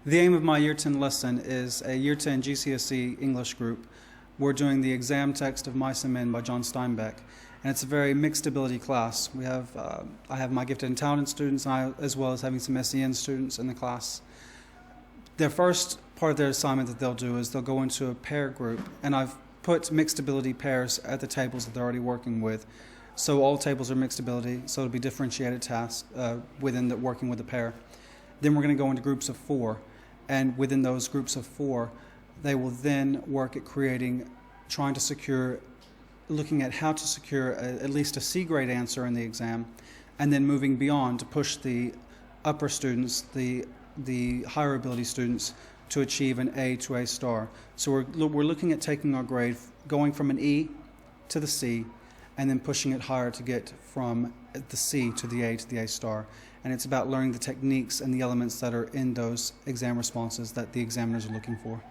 The aim of my Year 10 lesson is a Year 10 GCSE English group. We're doing the exam text of Mice and Men by John Steinbeck, and it's a very mixed ability class. I have my gifted and talented students, as well as having some SEN students in the class. Their first part of their assignment that they'll do is they'll go into a pair group, and I've put mixed ability pairs at the tables that they're already working with. So all tables are mixed ability, so it'll be differentiated tasks within the working with a pair. Then we're going to go into groups of 4. And within those groups of 4, they will then work at looking at how to secure at least a C grade answer in the exam, and then moving beyond to push the upper students, the higher ability students, to achieve an A to A star. So we're looking at taking our grade, going from an E to the C, and then pushing it higher to get from the C to the A star. And it's about learning the techniques and the elements that are in those exam responses that the examiners are looking for.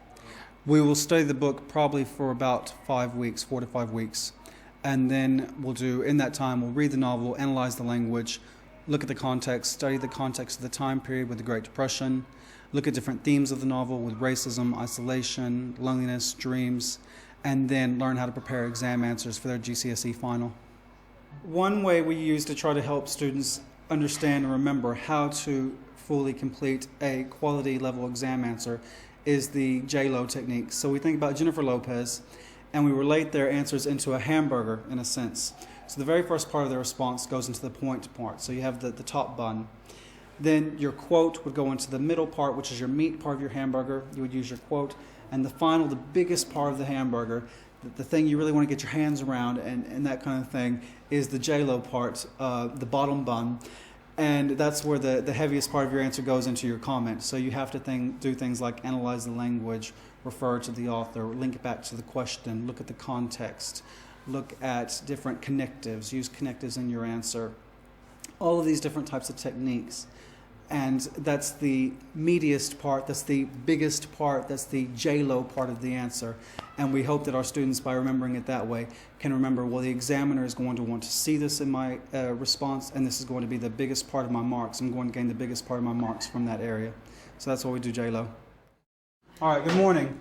We will study the book probably for about 5 weeks, 4 to 5 weeks. And then in that time, we'll read the novel, analyze the language, look at the context, study the context of the time period with the Great Depression, look at different themes of the novel with racism, isolation, loneliness, dreams, and then learn how to prepare exam answers for their GCSE final. One way we use to try to help students understand and remember how to fully complete a quality level exam answer is the J-Lo technique. So we think about Jennifer Lopez, and we relate their answers into a hamburger in a sense. So the very first part of the response goes into the point part. So you have the top bun. Then your quote would go into the middle part, which is your meat part of your hamburger. You would use your quote. And the biggest part of the hamburger, the thing you really want to get your hands around and that kind of thing, is the J-Lo part, the bottom bun. And that's where the heaviest part of your answer goes into your comment. So you have to do things like analyze the language, refer to the author, link it back to the question, look at the context, look at different connectives, use connectives in your answer. All of these different types of techniques. And that's the meatiest part, that's the biggest part, that's the J-Lo part of the answer. And we hope that our students, by remembering it that way, can remember, well, the examiner is going to want to see this in my response, and this is going to be the biggest part of my marks. I'm going to gain the biggest part of my marks from that area. So that's why we do J-Lo. All right, good morning.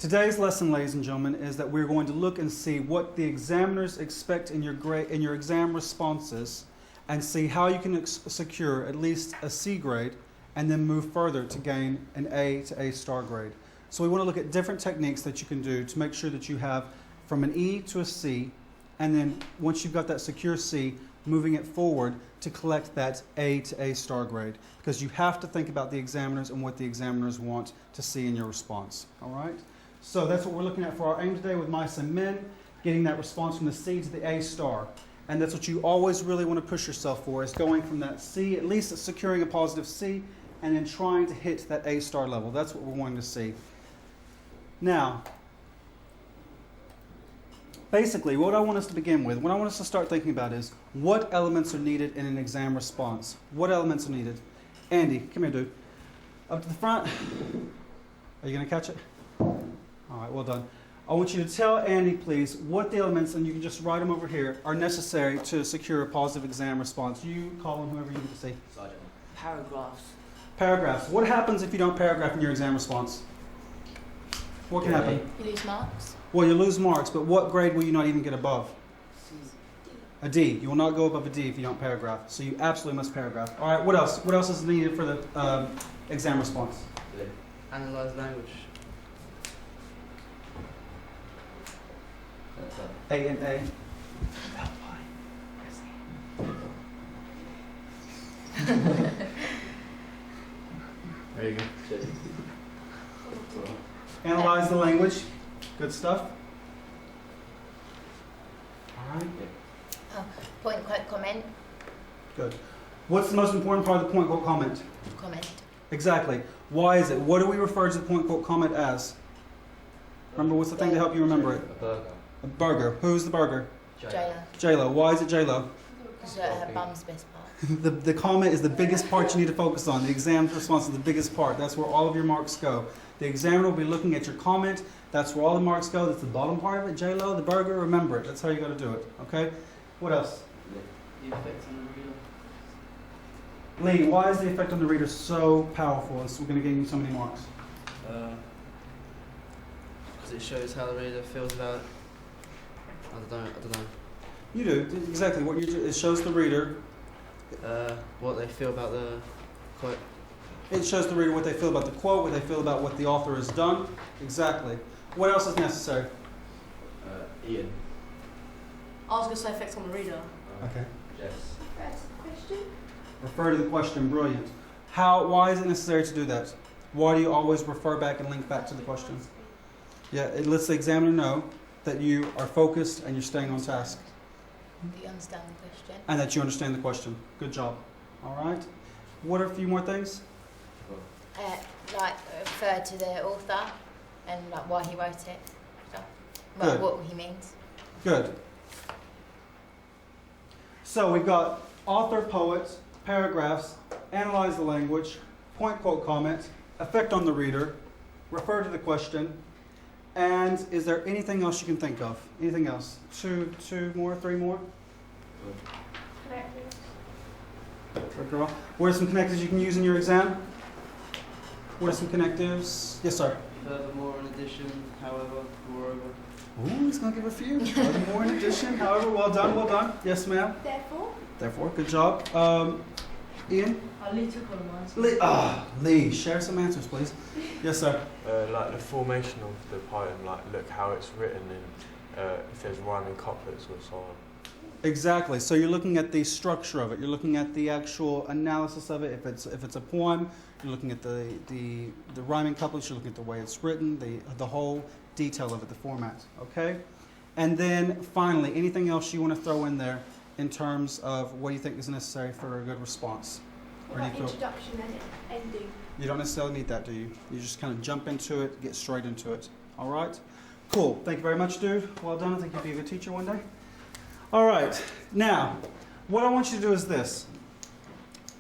Today's lesson, ladies and gentlemen, is that we're going to look and see what the examiners expect in your exam responses, and see how you can secure at least a C grade and then move further to gain an A to A star grade. So we want to look at different techniques that you can do to make sure that you have from an E to a C, and then once you've got that secure C, moving it forward to collect that A to A star grade, because you have to think about the examiners and what the examiners want to see in your response. All right? So that's what we're looking at for our aim today with Mice and Men, getting that response from the C to the A star. And that's what you always really want to push yourself for, is going from that C, at least securing a positive C, and then trying to hit that A star level. That's what we're wanting to see. Now, basically, what I want us to begin with, what I want us to start thinking about is, what elements are needed in an exam response? What elements are needed? Andy, come here, dude. Up to the front. Are you going to catch it? All right, well done. I want you to tell Andy, please, what the elements, and you can just write them over here, are necessary to secure a positive exam response. You call them whoever you need to see. Sergeant. Paragraphs. Paragraphs. What happens if you don't paragraph in your exam response? What can happen? You lose marks. Well, you lose marks, but what grade will you not even get above? A D. You will not go above a D if you don't paragraph. So you absolutely must paragraph. All right, what else? What else is needed for the exam response? Analyze language. A and A. There you go. Analyze the language. Good stuff. All right. Point, quote, comment. Good. What's the most important part of the point, quote, comment? Comment. Exactly. Why is it? What do we refer to the point, quote, comment as? Remember, what's the thing to help you remember it? A burger. A burger. Who's the burger? J-Lo. J-Lo. Why is it J-Lo? Because her bum's the best part. The comment is the biggest part you need to focus on. The exam response is the biggest part. That's where all of your marks go. The examiner will be looking at your comment. That's where all the marks go. That's the bottom part of it. J-Lo, the burger, remember it. That's how you got to do it. Okay? What else? The effect on the reader. Lee, why is the effect on the reader so powerful? It's going to give you so many marks. Because it shows how the reader feels about it. I don't know. You do exactly what you do. It shows the reader. What they feel about the quote. It shows the reader what they feel about the quote, what they feel about what the author has done. Exactly. What else is necessary? Ian. I was going to say effects on the reader. Okay. Jess. Refer to the question. Brilliant. Why is it necessary to do that? Why do you always refer back and link back to the question? Yeah, it lets the examiner know that you are focused and you're staying on task. Do you understand the question? And that you understand the question. Good job. All right. What are a few more things? Like refer to the author and like why he wrote it. Stuff. Good. What he means. Good. So we've got author, poet, paragraphs, analyze the language, point, quote, comment, effect on the reader, refer to the question, and is there anything else you can think of? Anything else? Two more, three more? Good girl. What are some connectives you can use in your exam? What are some connectives? Yes, sir. Furthermore, in addition, however, moreover. Ooh, he's going to give a few. Furthermore, in addition, however, well done, well done. Yes, ma'am. Therefore, good job. Ian? Lee took one of mine. Lee, share some answers, please. Yes, sir. Like the formation of the poem, like look how it's written and if there's rhyming couplets or so on. Exactly. So you're looking at the structure of it. You're looking at the actual analysis of it. If it's a poem, you're looking at the rhyming couplets. You're looking at the way it's written, the whole detail of it, the format. Okay. And then finally, anything else you want to throw in there in terms of what you think is necessary for a good response? Introduction and ending. You don't necessarily need that, do you? You just kind of jump into it, get straight into it. All right? Cool. Thank you very much, dude. Well done. I think you'll be a good teacher one day. All right. Now, what I want you to do is this.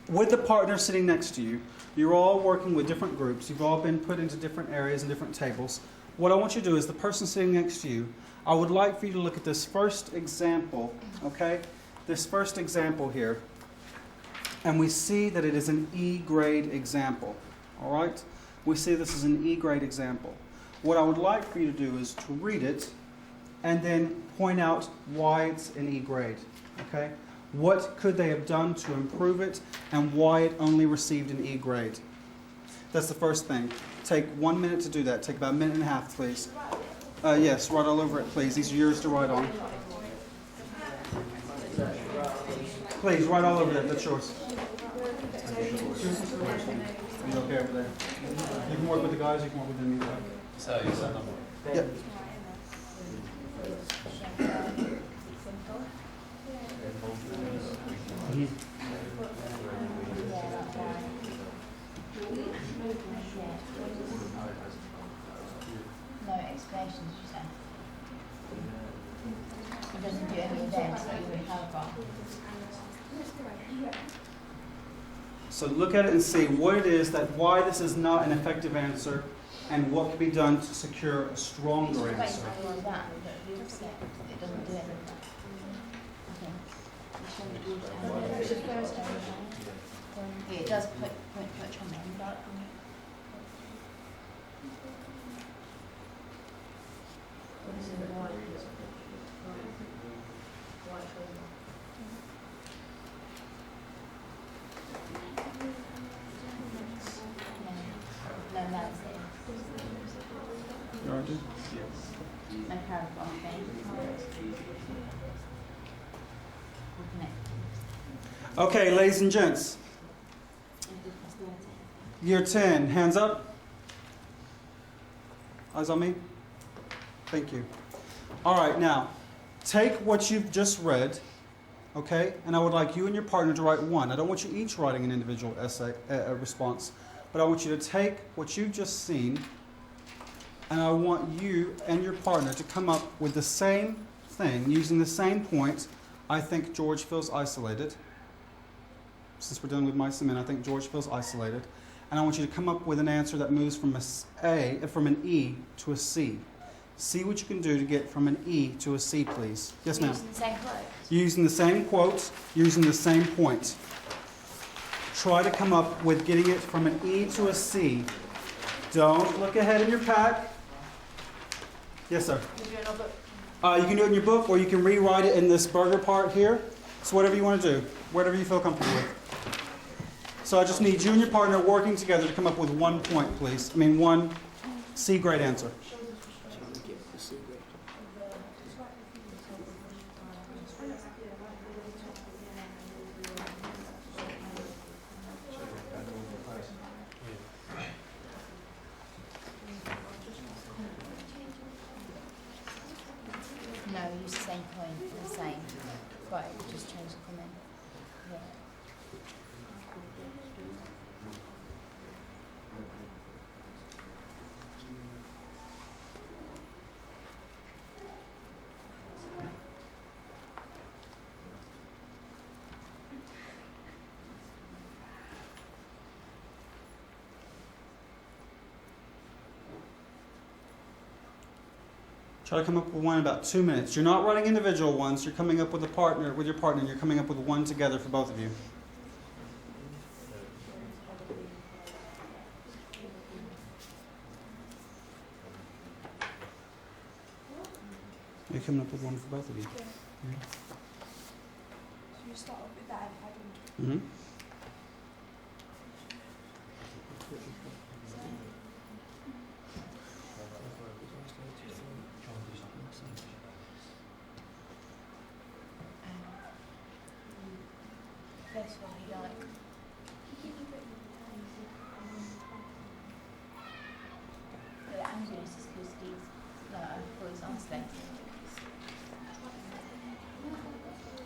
With the partner sitting next to you, you're all working with different groups. You've all been put into different areas and different tables. What I want you to do is the person sitting next to you, I would like for you to look at this first example, okay? This first example here. And we see that it is an E grade example. All right? We see this is an E grade example. What I would like for you to do is to read it and then point out why it's an E grade. Okay? What could they have done to improve it and why it only received an E grade? That's the first thing. Take 1 minute to do that. Take about a minute and a half, please. Yes, write all over it, please. These are yours to write on. Please, write all over that. That's yours. You okay over there? You can work with the guys, you can work with them. So, you said number. Yep. No explanations, you said. It doesn't do any of them, so you would paragraph. So look at it and see what it is why this is not an effective answer and what can be done to secure a stronger answer. It doesn't do anything. Yeah, it does put on them. No, that's it. You all right, dude? No paragraph thing. Okay, ladies and gents. Year 10, hands up. Eyes on me. Thank you. All right, now, take what you've just read, okay? And I would like you and your partner to write one. I don't want you each writing an individual essay, response, but I want you to take what you've just seen, and I want you and your partner to come up with the same thing, using the same point. I think George feels isolated. Since we're dealing with mice and men, I think George feels isolated. And I want you to come up with an answer that moves from an E to a C. See what you can do to get from an E to a C, please. Yes, ma'am. Using the same quote. Using the same quote, using the same point. try to come up with getting it from an E to a C. Don't look ahead in your pack. Yes, sir. You can do it in your book, or you can rewrite it in this burger part here. So whatever you want to do, whatever you feel comfortable with. So I just need you and your partner working together to come up with 1 point, please. I mean, 1 C grade answer. No, use the same point, the same. Right, just change the comment. Yeah. Try to come up with one in about 2 minutes. You're not writing individual ones. You're coming up with your partner, and you're coming up with one together for both of you. You're coming up with one for both of you. So you start off with that and Mm-hmm. That's what he like. But Andrew is because he's for his answer.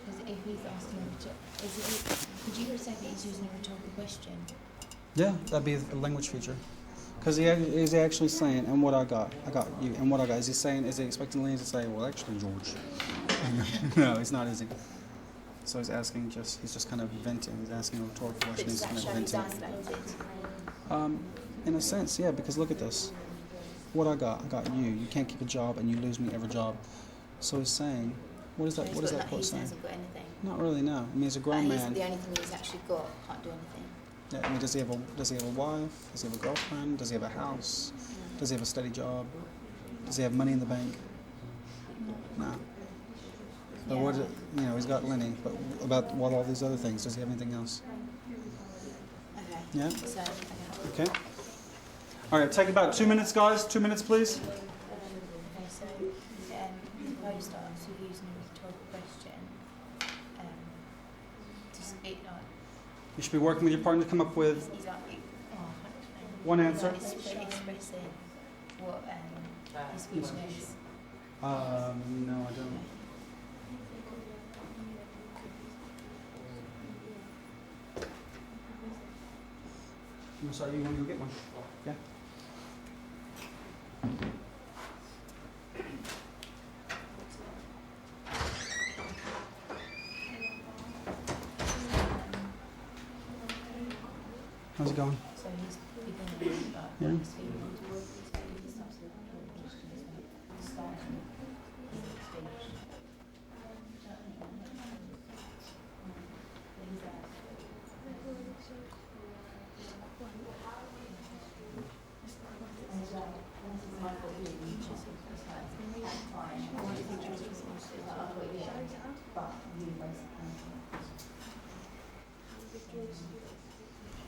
Because if he's asking, could you say that he's using a rhetorical question? Yeah, that'd be a language feature. Because is he actually saying, and what I got you, and what I got, is he expecting Lee to say, well, actually, George? No, he's not, is he? So he's just kind of venting. He's asking a rhetorical But question. does that show he's isolated? In a sense, yeah, because look at this. What I got you. You can't keep a job and you lose me every job. So he's saying, what is that quote saying? He hasn't got anything. Not really, no. I mean, he's a grown man. The only thing he's actually got, can't do anything. Yeah, I mean, does he have a wife? Does he have a girlfriend? Does he have a house? Does he have a steady job? Does he have money in the bank? No. But what? He's got Lenny. But about what all these other things? Does he have anything else? Okay. Yeah. So, Okay. All right. Take about 2 minutes, guys. 2 minutes, please. Okay, so the post starts with using a rhetorical question. You should be working with your partner to come up with He's like, one answer. expressing what his speech is. No, I don't. I'm sorry, you want to go get one? Yeah. How's it going? So he's beginning Yeah. his speech. He starts with starting his speech.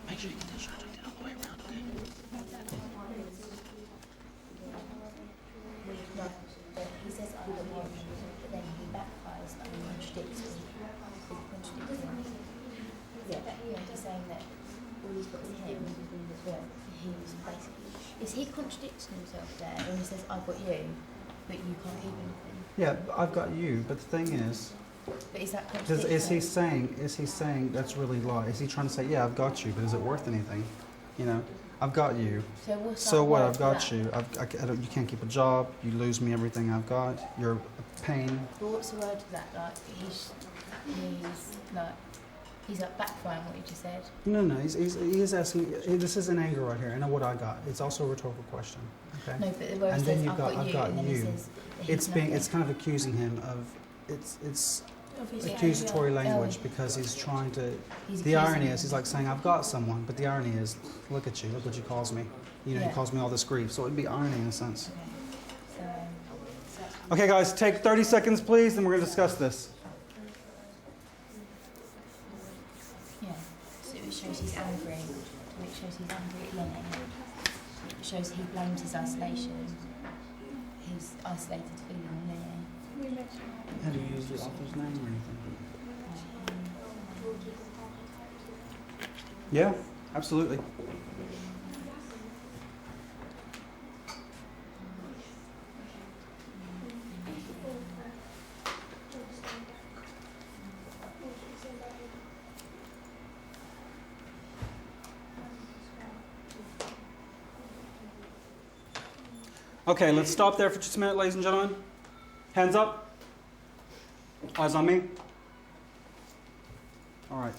Make sure you get the shot all the way around, okay? He says I got you, but then he backfires and contradicts him. He's saying that all he's got is him, but he's basically... Is he contradicting himself there when he says I've got you, but you can't keep anything? Yeah, I've got you, but the thing is, But is that contradiction? is he saying that's really lie? Is he trying to say, yeah, I've got you, but is it worth anything? I've got you. So What? word I've for got that? you. You can't keep a job. You lose me everything I've got. You're a pain. But what's the word for that? Like he's like backfiring what you just said. No. He is asking. This is an anger right here. I know what I got. It's also a rhetorical question. Okay. No, but the word And says then I've got you, and then he you. says that he's It's kind of accusing him of. It's Obviously, accusatory yeah. language because he's trying to. He's The irony accusing is, he's like saying, "I've got someone," but the irony is, look at you, look what you calls me. You know, Yeah. he calls me all this grief. So it'd be irony in a sense. Okay. So that's Okay, guys, take 30 seconds, please, and we're going to discuss this. yeah. So it shows he's angry. It shows he's angry at Lenny. It shows he blames his isolation. His isolated feeling on Lenny. Have you used the author's name or anything? Yeah, absolutely. Okay, let's stop there for just a minute, ladies and gentlemen. Hands up. Eyes on me. All right.